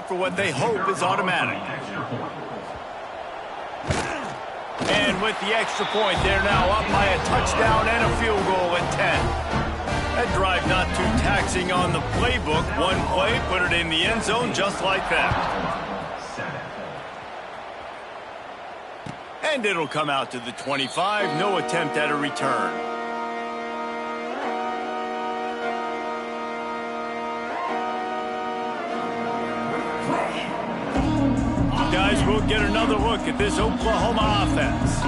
up for what they hope is automatic. And with the extra point, they're now up by a touchdown and a field goal at 10. That drive not too taxing on the playbook. One play, put it in the end zone just like that. And it'll come out to the 25. No attempt at a return. Guys, we'll get another look at this Oklahoma offense.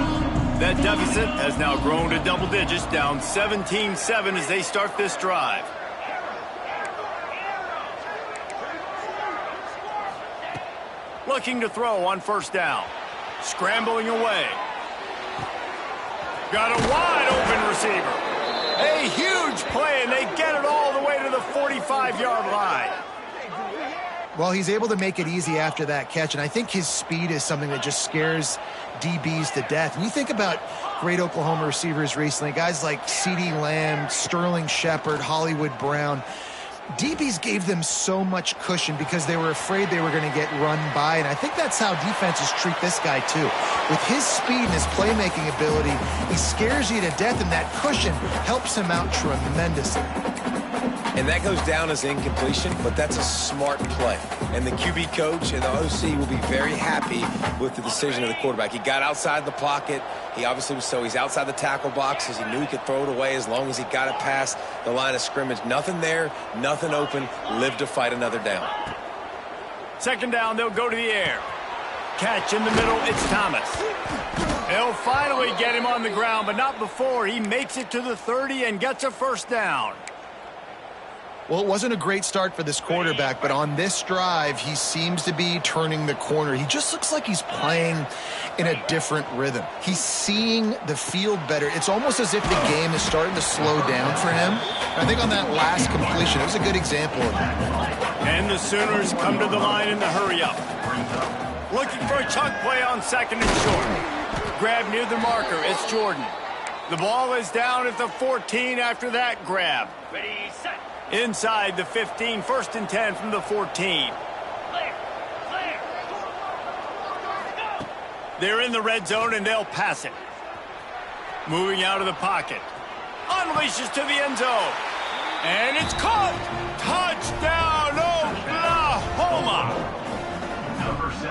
That deficit has now grown to double digits, down 17-7 as they start this drive. Looking to throw on first down. Scrambling away. Got a wide open receiver. A huge play, and they get it all the way to the 45-yard line. Well, he's able to make it easy after that catch, and I think his speed is something that just scares DBs to death. When you think about great Oklahoma receivers recently, guys like CeeDee Lamb, Sterling Shepard, Hollywood Brown, DBs gave them so much cushion because they were afraid they were going to get run by, and I think that's how defenses treat this guy too. With his speed and his playmaking ability, he scares you to death, and that cushion helps him out tremendously. And that goes down as incompletion, but that's a smart play. And the QB coach and the OC will be very happy with the decision of the quarterback. He got outside the pocket. He obviously was he's outside the tackle boxes. He knew he could throw it away as long as he got it past the line of scrimmage. Nothing there, nothing open. Live to fight another down. Second down, they'll go to the air. Catch in the middle, it's Thomas. They'll finally get him on the ground, but not before he makes it to the 30 and gets a first down. Well, it wasn't a great start for this quarterback, but on this drive, he seems to be turning the corner. He just looks like he's playing in a different rhythm. He's seeing the field better. It's almost as if the game is starting to slow down for him. I think on that last completion, it was a good example of that. And the Sooners come to the line in the hurry-up. Looking for a chunk play on second and short. Grab near the marker. It's Jordan. The ball is down at the 14 after that grab. Ready, set. Inside the 15, first and 10 from the 14. They're in the red zone, and they'll pass it. Moving out of the pocket. Unleashes to the end zone. And it's caught. Touchdown, Oklahoma.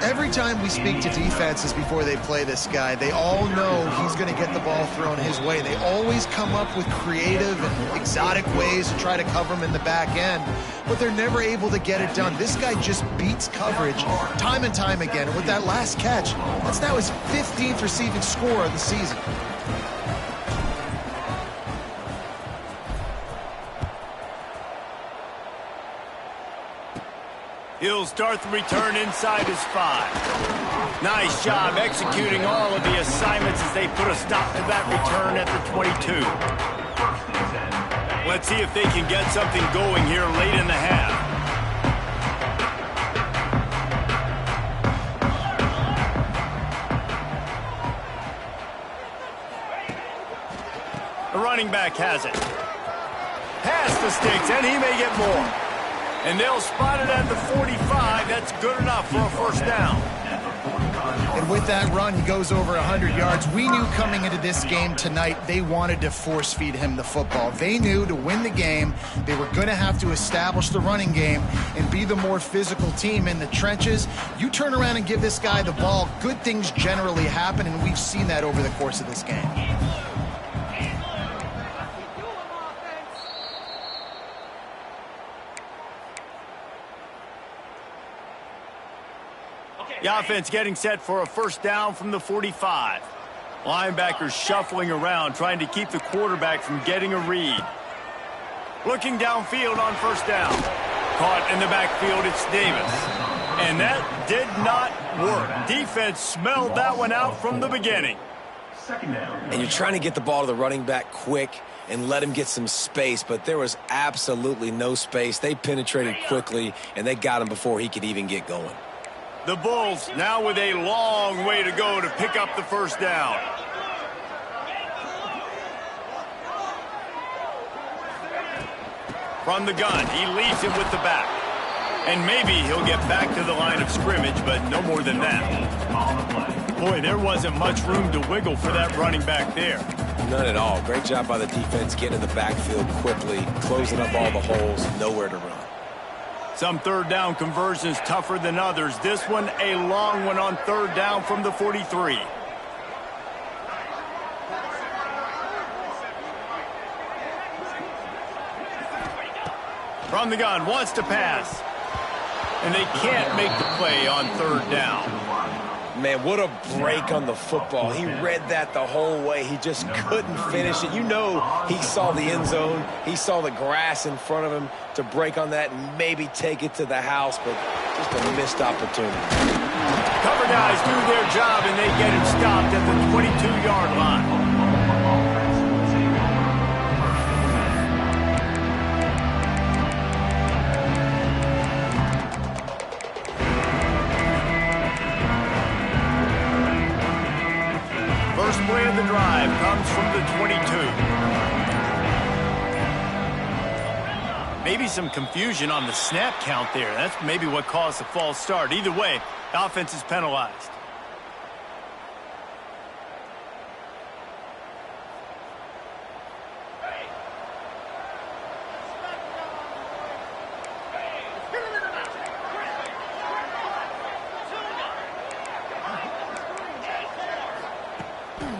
Every time we speak to defenses before they play this guy, they all know he's going to get the ball thrown his way. They always come up with creative and exotic ways to try to cover him in the back end, but they're never able to get it done. This guy just beats coverage time and time again. And with that last catch, that's now his 15th receiving score of the season. He'll start the return inside his 5. Nice job executing all of the assignments as they put a stop to that return at the 22. Let's see if they can get something going here late in the half. The running back has it. Pass the sticks, and he may get more. And they'll spot it at the 45. That's good enough for a first down. And with that run, he goes over 100 yards. We knew coming into this game tonight, they wanted to force feed him the football. They knew to win the game, they were going to have to establish the running game and be the more physical team in the trenches. You turn around and give this guy the ball, good things generally happen, and we've seen that over the course of this game. The offense getting set for a first down from the 45. Linebackers shuffling around, trying to keep the quarterback from getting a read. Looking downfield on first down. Caught in the backfield, it's Davis. And that did not work. Defense smelled that one out from the beginning. And you're trying to get the ball to the running back quick and let him get some space, but there was absolutely no space. They penetrated quickly, and they got him before he could even get going. The Bulls now with a long way to go to pick up the first down. From the gun, he leads it with the back. And maybe he'll get back to the line of scrimmage, but no more than that. Boy, there wasn't much room to wiggle for that running back there. None at all. Great job by the defense getting in the backfield quickly, closing up all the holes, nowhere to run. Some third down conversions tougher than others. This one a long one on third down from the 43. From the gun, wants to pass. And they can't make the play on third down. Man, what a break on the football. He read that the whole way. He just couldn't finish it. You know he saw the end zone. He saw the grass in front of him to break on that and maybe take it to the house, but just a missed opportunity. Cover guys do their job, and they get him stopped at the 22-yard line. First play of the drive comes from the 22. Maybe some confusion on the snap count there. That's maybe what caused the false start. Either way, the offense is penalized.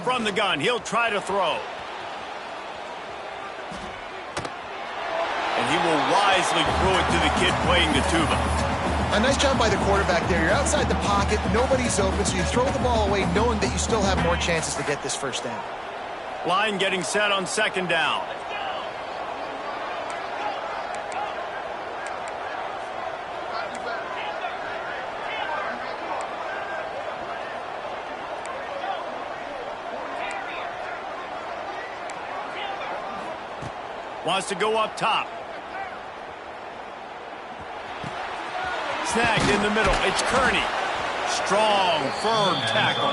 From the gun, he'll try to throw. And he will wisely throw it to the kid playing the tuba. A nice job by the quarterback there. You're outside the pocket, nobody's open, so you throw the ball away knowing that you still have more chances to get this first down. Line getting set on second down. Wants to go up top. Snagged in the middle. It's Kearney. Strong, firm tackle.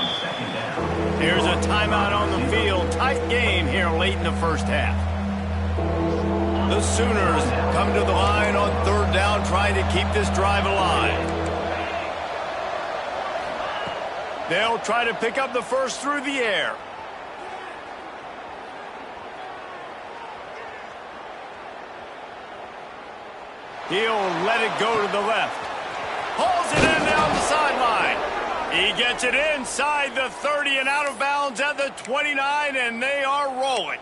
Here's a timeout on the field. Tight game here late in the first half. The Sooners come to the line on third down, trying to keep this drive alive. They'll try to pick up the first through the air. He'll let it go to the left. Hauls it in down the sideline. He gets it inside the 30 and out of bounds at the 29, and they are rolling.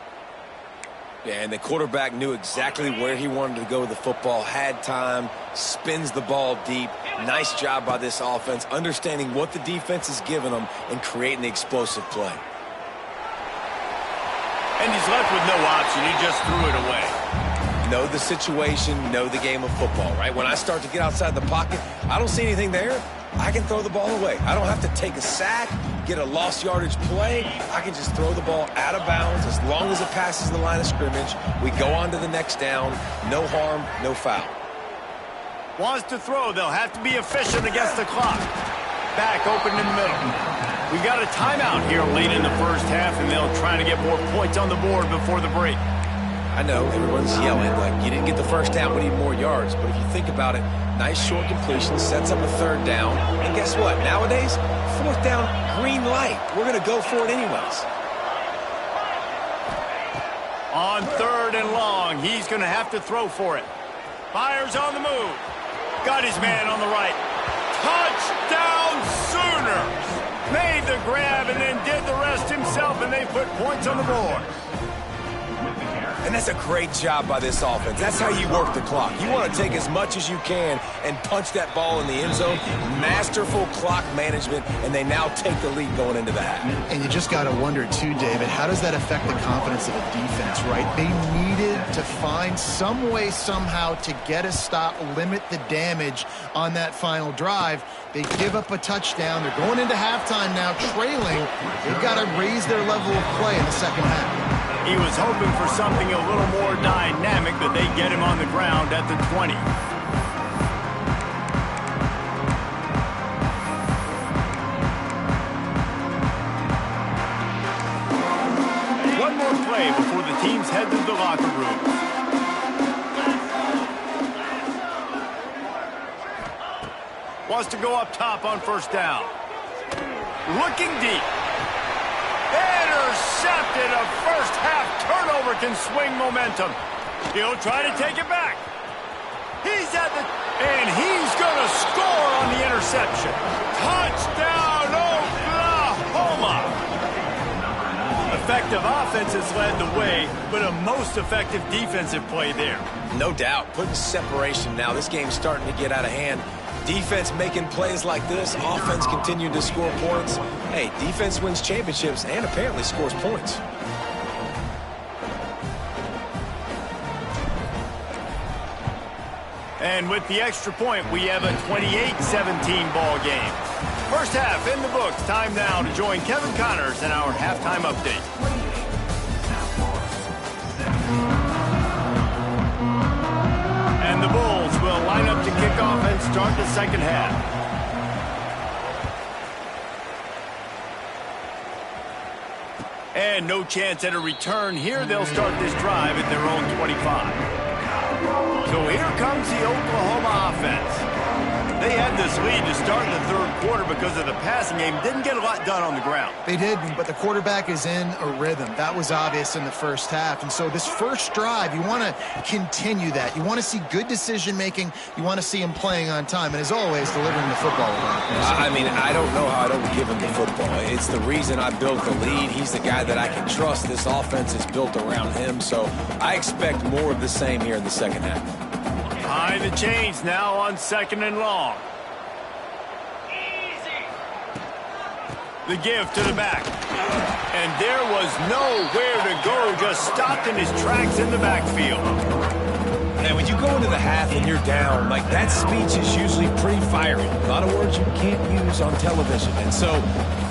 Yeah, and the quarterback knew exactly where he wanted to go with the football, had time, spins the ball deep. Nice job by this offense, understanding what the defense is giving them and creating the explosive play. And he's left with no option. He just threw it away. Know the situation, know the game of football, right? When I start to get outside the pocket, I don't see anything there. I can throw the ball away. I don't have to take a sack, get a lost yardage play. I can just throw the ball out of bounds as long as it passes the line of scrimmage. We go on to the next down. No harm, no foul. Wants to throw. They'll have to be efficient against the clock. Back open in the middle. We've got a timeout here late in the first half, and they'll try to get more points on the board before the break. I know everyone's yelling like you didn't get the first down, we need more yards. But if you think about it, nice short completion, sets up a third down. And guess what? Nowadays, fourth down, green light. We're going to go for it anyways. On third and long, he's going to have to throw for it. Fires on the move. Got his man on the right. Touchdown Sooners! Made the grab and then did the rest himself, and they put points on the board. And that's a great job by this offense. That's how you work the clock. You want to take as much as you can and punch that ball in the end zone. Masterful clock management, and they now take the lead going into the half. And you just got to wonder, too, David, how does that affect the confidence of the defense, right? They needed to find some way, somehow, to get a stop, limit the damage on that final drive. They give up a touchdown. They're going into halftime now, trailing. They've got to raise their level of play in the second half. He was hoping for something a little more dynamic, but they get him on the ground at the 20. One more play before the teams head to the locker room. wants to go up top on first down. Looking deep. Intercepted. A first half turnover can swing momentum. He'll try to take it back. He's at the... And he's going to score on the interception. Touchdown, Oklahoma! Effective offense has led the way, but a most effective defensive play there. No doubt. Putting separation now. This game's starting to get out of hand. Defense making plays like this. Offense continuing to score points. Hey, defense wins championships and apparently scores points. And with the extra point, we have a 28-17 ball game. First half in the books. Time now to join Kevin Connors in our halftime update. And the Bulls will line up to kick off and start the second half. And no chance at a return here. They'll start this drive at their own 25. So here comes the Oklahoma offense. They had this lead to start in the third quarter because of the passing game. Didn't get a lot done on the ground. They did, but the quarterback is in a rhythm. That was obvious in the first half. And so this first drive, you want to continue that. You want to see good decision-making. You want to see him playing on time. And as always, delivering the football. I mean, I don't know how I don't give him the football. It's the reason I built the lead. He's the guy that I can trust. This offense is built around him. So I expect more of the same here in the second half. Behind the chains now on second and long. The give to the back. And there was nowhere to go, just stopped in his tracks in the backfield. And when you go into the half and you're down, like that speech is usually pretty fiery. A lot of words you can't use on television. And so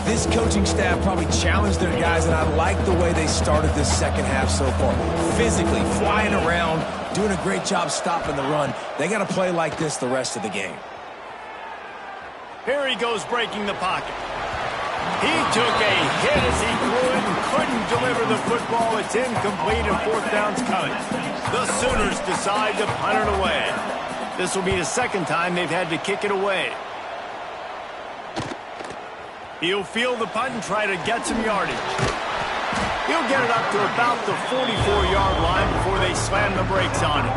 this coaching staff probably challenged their guys, and I like the way they started this second half so far. Physically, flying around, doing a great job stopping the run. They got to play like this the rest of the game. Here he goes breaking the pocket. He took a hit as he threw it and couldn't deliver the football. It's incomplete and fourth down's coming. The Sooners decide to punt it away. This will be the second time they've had to kick it away. He'll field the punt and try to get some yardage. He'll get it up to about the 44-yard line before they slam the brakes on it.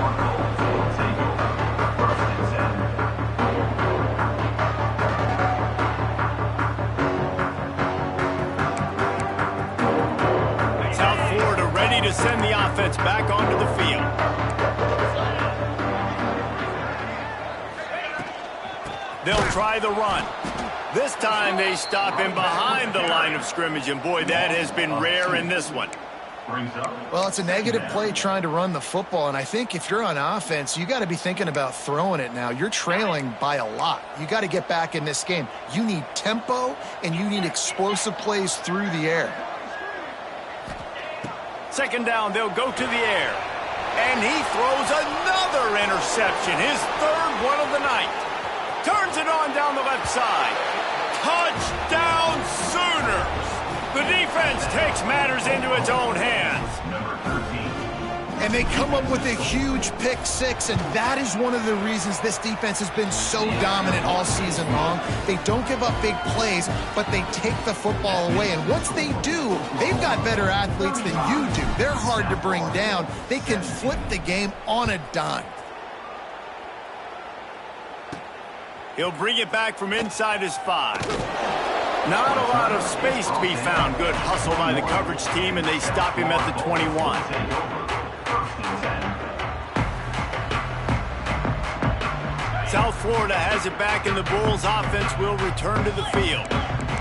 South Florida ready to send the offense back onto the field. They'll try the run. This time they stop him behind the line of scrimmage, and boy, that has been rare in this one. Well, it's a negative play trying to run the football, and I think if you're on offense, you got to be thinking about throwing it now. You're trailing by a lot. You got to get back in this game. You need tempo, and you need explosive plays through the air. Second down, they'll go to the air. And he throws another interception, his third one of the night. Turns it on down the left side. Touchdown, Sooners! The defense takes matters into its own hands. And they come up with a huge pick six, and that is one of the reasons this defense has been so dominant all season long. They don't give up big plays, but they take the football away. And once they do, they've got better athletes than you do. They're hard to bring down. They can flip the game on a dime. He'll bring it back from inside his 5. Not a lot of space to be found. Good hustle by the coverage team, and they stop him at the 21. South Florida has it back, and the Bulls offense will return to the field.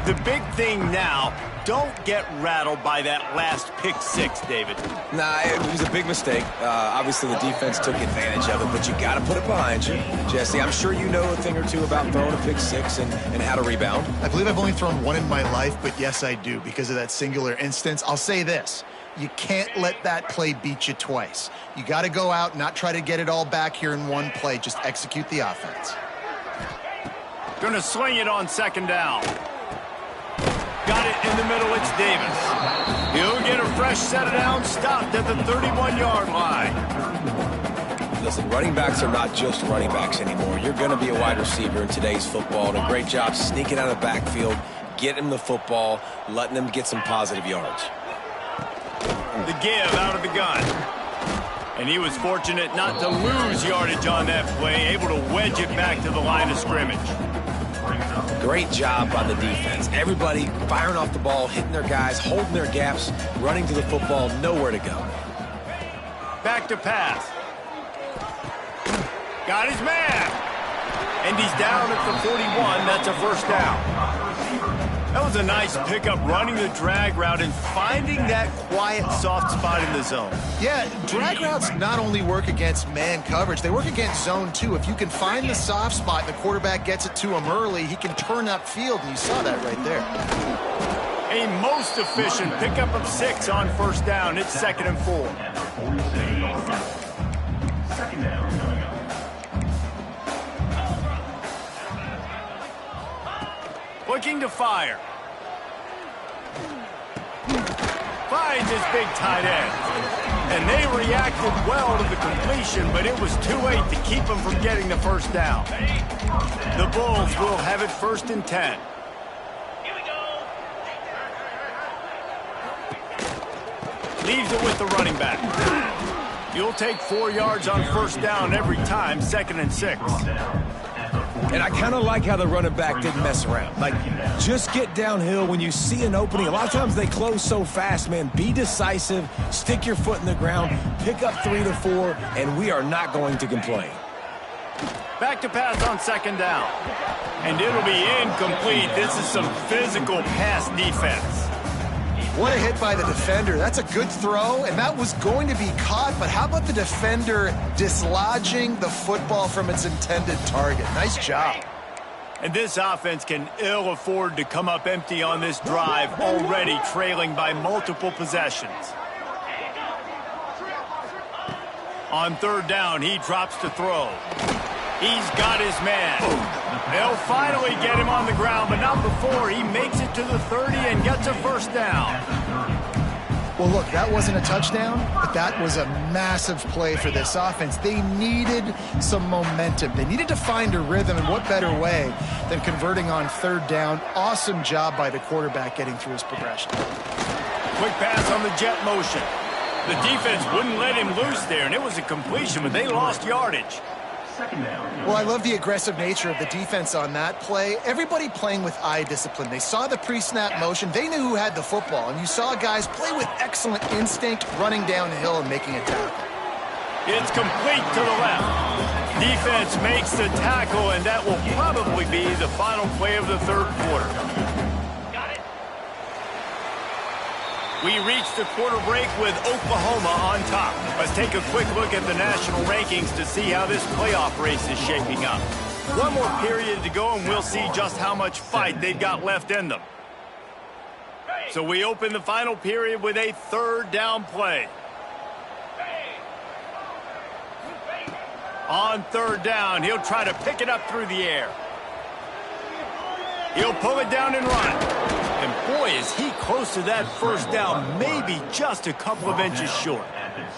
The big thing now, don't get rattled by that last pick six, David. Nah, it was a big mistake. Obviously, the defense took advantage of it, but you got to put it behind you. Jesse, I'm sure you know a thing or two about throwing a pick six and how to rebound. I believe I've only thrown one in my life, but yes, I do because of that singular instance. I'll say this. You can't let that play beat you twice. You got to go out, not try to get it all back here in one play. Just execute the offense. Going to swing it on second down. Got it in the middle. It's Davis. He'll get a fresh set of downs, stopped at the 31-yard line. Listen, running backs are not just running backs anymore. You're going to be a wide receiver in today's football. And a great job sneaking out of the backfield, getting them the football, letting them get some positive yards. The give out of the gun. And he was fortunate not to lose yardage on that play, able to wedge it back to the line of scrimmage. Great job by the defense. Everybody firing off the ball, hitting their guys, holding their gaps, running to the football, nowhere to go. Back to pass. Got his man. And he's down at the 41. That's a first down. That was a nice pickup, running the drag route and finding that quiet, soft spot in the zone. Yeah, drag routes not only work against man coverage, they work against zone too. If you can find the soft spot and the quarterback gets it to him early, he can turn upfield, and you saw that right there. A most efficient pickup of 6 on first down. It's 2nd and 4. Second down coming up. Looking to fire. Finds his big tight end. And they reacted well to the completion, but it was too late to keep him from getting the first down. The Bulls will have it 1st and 10. Leaves it with the running back. You'll take 4 yards on first down every time, 2nd and 6. And I kind of like how the running back didn't mess around. Like, just get downhill when you see an opening. A lot of times they close so fast, man. Be decisive, stick your foot in the ground, pick up 3 to 4, and we are not going to complain. Back to pass on 2nd down. And it'll be incomplete. This is some physical pass defense. What a hit by the defender. That's a good throw, and that was going to be caught, but how about the defender dislodging the football from its intended target? Nice job. And this offense can ill afford to come up empty on this drive, already trailing by multiple possessions. On 3rd down, he drops to throw. He's got his man. They'll finally get him on the ground, but not before he makes it to the 30 and gets a first down. Well, look, that wasn't a touchdown, but that was a massive play for this offense. They needed some momentum. They needed to find a rhythm, and what better way than converting on 3rd down. Awesome job by the quarterback getting through his progression. Quick pass on the jet motion. The defense wouldn't let him loose there, and it was a completion, but they lost yardage. Well, I love the aggressive nature of the defense on that play. Everybody playing with eye discipline. They saw the pre-snap motion. They knew who had the football, and you saw guys play with excellent instinct, running downhill and making a tackle. It's complete to the left. Defense makes the tackle, and that will probably be the final play of the 3rd quarter. We reach the quarter break with Oklahoma on top. Let's take a quick look at the national rankings to see how this playoff race is shaping up. One more period to go, and we'll see just how much fight they've got left in them. So we open the final period with a 3rd down play. On 3rd down, he'll try to pick it up through the air. He'll pull it down and run. And boy, is he close to that first down, maybe just a couple of inches short.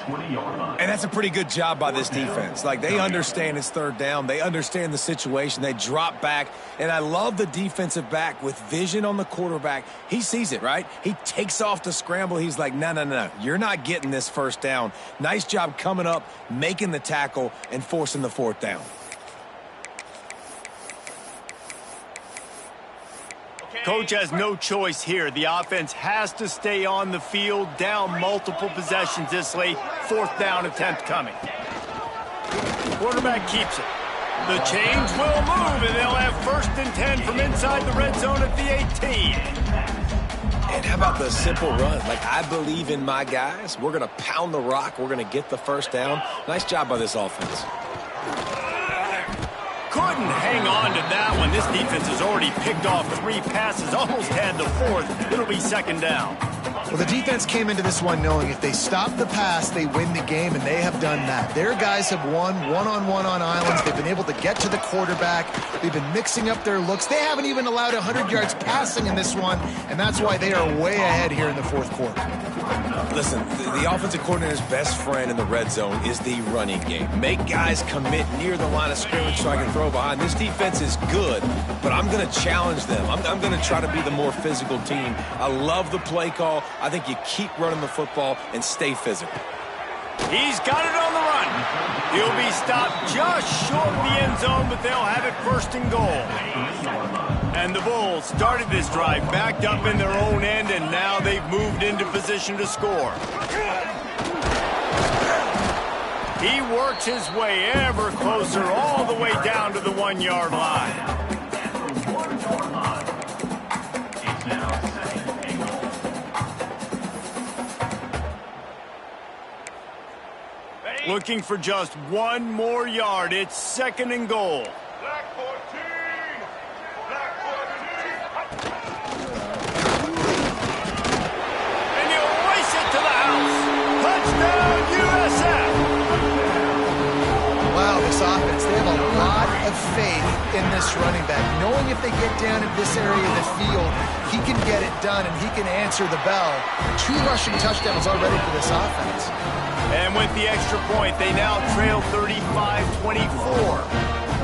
And that's a pretty good job by this defense. Like, they understand it's 3rd down. They understand the situation. They drop back. And I love the defensive back with vision on the quarterback. He sees it, right? He takes off the scramble. He's like, no. You're not getting this first down. Nice job coming up, making the tackle, and forcing the 4th down. Coach has no choice here. The offense has to stay on the field, down multiple possessions this late. 4th down attempt coming. Quarterback keeps it. The change will move, and they'll have 1st and 10 from inside the red zone at the 18. And how about the simple run? Like, I believe in my guys. We're going to pound the rock. We're going to get the first down. Nice job by this offense. Couldn't hang on to that one. This defense has already picked off 3 passes, almost had the 4th. It'll be 2nd down. Well, the defense came into this one knowing if they stop the pass, they win the game, and they have done that. Their guys have won one-on-one on islands. They've been able to get to the quarterback. They've been mixing up their looks. They haven't even allowed 100 yards passing in this one, and that's why they are way ahead here in the fourth quarter. Listen, the offensive coordinator's best friend in the red zone is the running game. Make guys commit near the line of scrimmage so I can throw behind. This defense is good, but I'm going to challenge them. I'm going to try to be the more physical team. I love the play call. I think you keep running the football and stay physical. He's got it on the run. He'll be stopped just short of the end zone, but they'll have it first and goal. And the Bulls started this drive backed up in their own end, and now they've moved into position to score. He works his way ever closer all the way down to the 1-yard line. Looking for just one more yard. It's second and goal. Black 14. Black 14. And he'll race it to the house. Touchdown, USF. Wow, this offense, they have a lot of faith in this running back. Knowing if they get down in this area of the field, he can get it done and he can answer the bell. 2 rushing touchdowns already for this offense. And with the extra point, they now trail 35-24.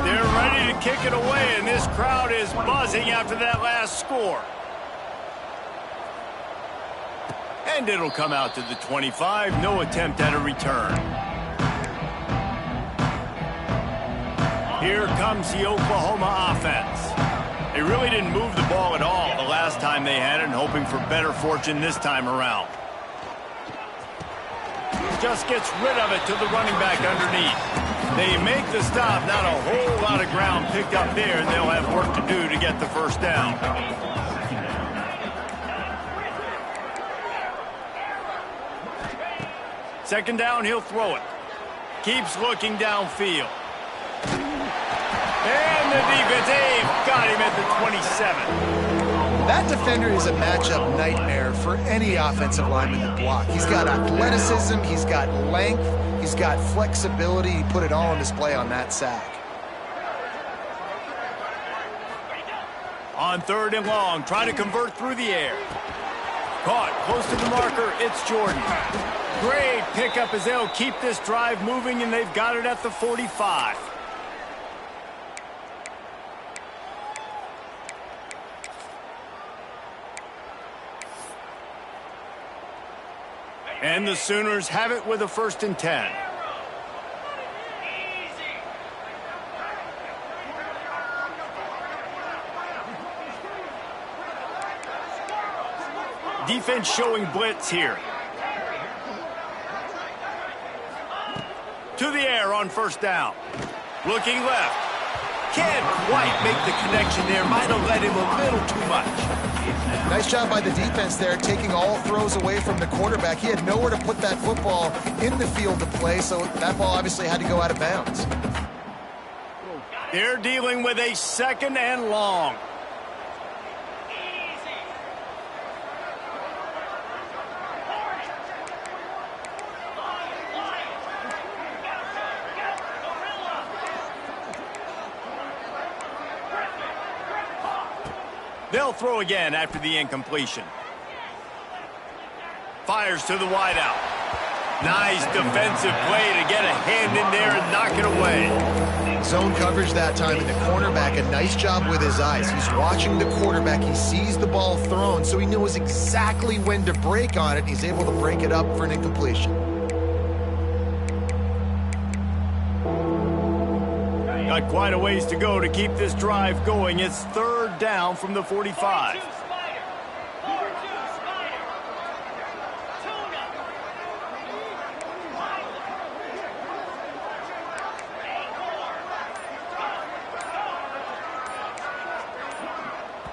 They're ready to kick it away, and this crowd is buzzing after that last score. And it'll come out to the 25. No attempt at a return. Here comes the Oklahoma offense. They really didn't move the ball at all the last time they had it, and hoping for better fortune this time around. Just gets rid of it to the running back underneath. They make the stop. Not a whole lot of ground picked up there, and they'll have work to do to get the first down. Second down, he'll throw it. Keeps looking downfield. And the defense, they've got him at the 27. That defender is a matchup nightmare for any offensive lineman to block. He's got athleticism, he's got length, he's got flexibility. He put it all on display on that sack. On third and long, trying to convert through the air. Caught close to the marker, it's Jordan. Great pickup as they'll keep this drive moving, and they've got it at the 45. And the Sooners have it with a 1st and 10. Defense showing blitz here. To the air on 1st down. Looking left. Can't quite make the connection there. Might have let him a little too much. Nice job by the defense there, taking all throws away from the quarterback. He had nowhere to put that football in the field to play, so that ball obviously had to go out of bounds. They're dealing with a 2nd and long. They'll throw again after the incompletion. Fires to the wideout. Nice defensive play to get a hand in there and knock it away. Zone coverage that time, and the cornerback, a nice job with his eyes. He's watching the quarterback. He sees the ball thrown, so he knows exactly when to break on it. He's able to break it up for an incompletion. Got quite a ways to go to keep this drive going. It's 3rd down from the 45.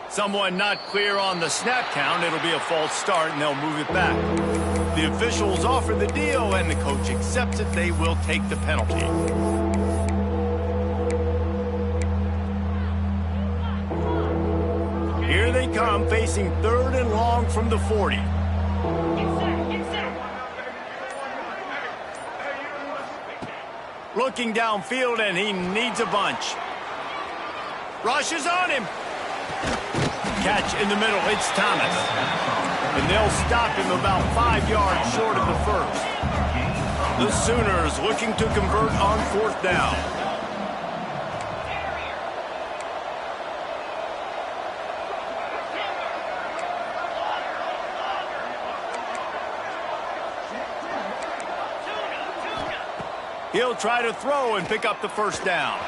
Someone not clear on the snap count. It'll be a false start, and they'll move it back. The officials offer the deal, and the coach accepts it. They will take the penalty. Here they come, facing 3rd and long from the 40. Looking downfield, and he needs a bunch. Rushes on him. Catch in the middle. It's Thomas. And they'll stop him about 5 yards short of the first. The Sooners looking to convert on 4th down. He'll try to throw and pick up the 1st down.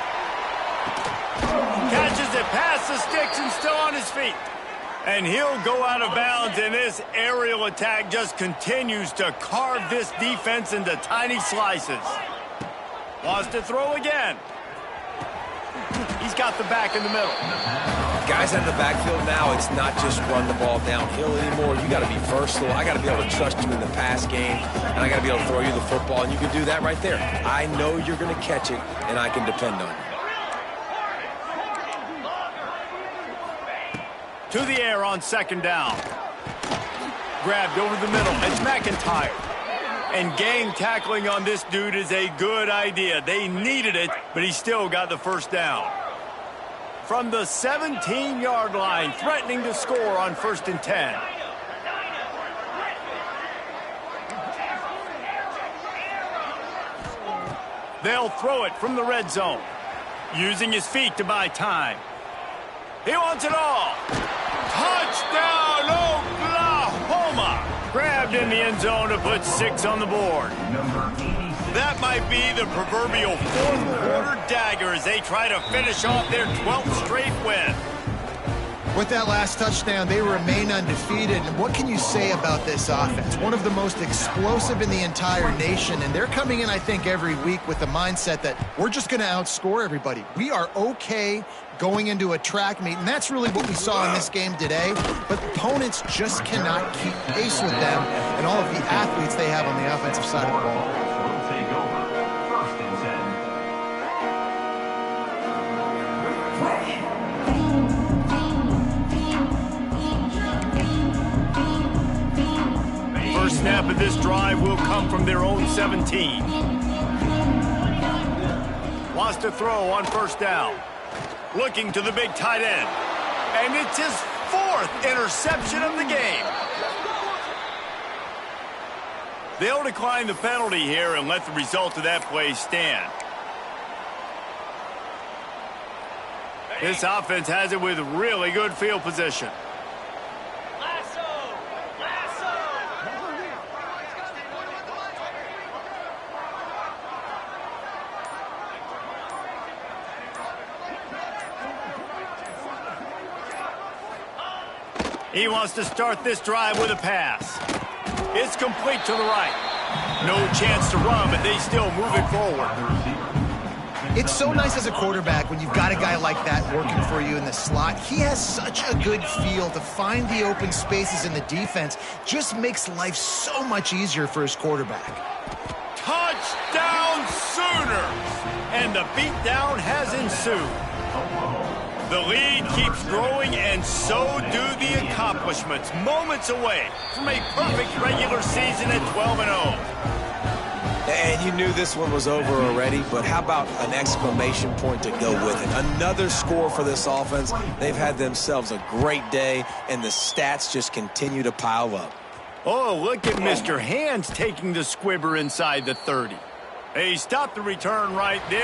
Catches it past the sticks and still on his feet. And he'll go out of bounds, and this aerial attack just continues to carve this defense into tiny slices. Wants to throw again. He's got the back in the middle. Guys in the backfield now, it's not just run the ball downhill anymore. You got to be versatile. I got to be able to trust you in the pass game, and I got to be able to throw you the football, and you can do that right there. I know you're going to catch it, and I can depend on you. To the air on 2nd down. Grabbed over the middle. It's McIntyre. And gang tackling on this dude is a good idea. They needed it, but he still got the 1st down. From the 17-yard line, threatening to score on 1st and 10. They'll throw it from the red zone, using his feet to buy time. He wants it all. Touchdown, Oklahoma! Grabbed in the end zone to put 6 on the board. That might be the proverbial 4th-quarter dagger as they try to finish off their 12th straight win. With that last touchdown, they remain undefeated. And what can you say about this offense? One of the most explosive in the entire nation, and they're coming in, I think, every week with the mindset that we're just going to outscore everybody. We are okay going into a track meet, and that's really what we saw in this game today. But opponents just cannot keep pace with them and all of the athletes they have on the offensive side of the ball. First snap of this drive will come from their own 17. Wants to throw on 1st down. Looking to the big tight end. And it's his 4th interception of the game. They'll decline the penalty here and let the result of that play stand. This offense has it with really good field position. He wants to start this drive with a pass. It's complete to the right. No chance to run, but they still move it forward. It's so nice as a quarterback when you've got a guy like that working for you in the slot. He has such a good feel to find the open spaces in the defense. Just makes life so much easier for his quarterback. Touchdown Sooners! And the beatdown has ensued. The lead keeps growing, and so do the accomplishments. Moments away from a perfect regular season at 12-0. And you knew this one was over already, but how about an exclamation point to go with it? Another score for this offense. They've had themselves a great day, and the stats just continue to pile up. Oh, look at Mr. Hands taking the squibber inside the 30. They stopped the return right there.